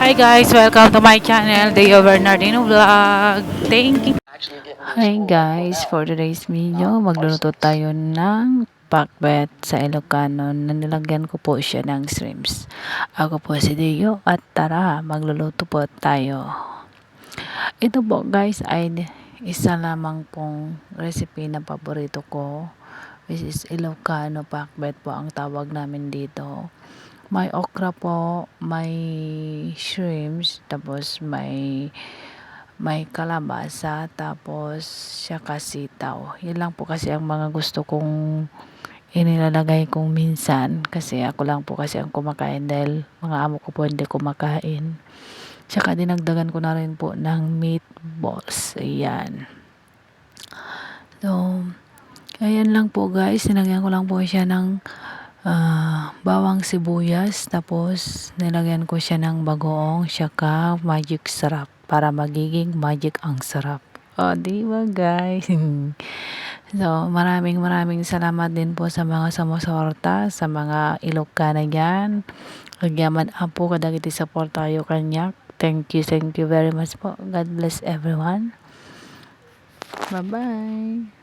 Hi guys, welcome to my channel, Deo Bernardino Vlog. Thank you. Hi guys, for today's video, magluluto tayo ng pakbet sa Ilocano na nilagyan ko po siya ng shrimps. Ako po si Deo at tara, magluluto po tayo. Ito po guys ay isa lamang pong recipe na paborito ko, which is Ilocano pakbet po ang tawag namin dito. May okra po, may shrimps, tapos may kalabasa, tapos saka sitaw. Yan lang po kasi ang mga gusto kong inilalagay kong minsan. Kasi ako lang po kasi ang kumakain dahil mga amo ko po hindi kumakain. Tsaka dinagdagan ko na rin po ng meatballs. Ayan. So, ayan lang po guys. Sinagyan ko lang po siya ng bawang sibuyas, tapos nilagyan ko siya ng bagoong saka magic sarap para magiging magic ang sarap. O, di ba guys? So, maraming salamat din po sa mga sumusuporta, sa mga Ilocana dyan. Agyaman po kadagiti support tayo kanyak. Thank you very much po. God bless everyone. Bye-bye.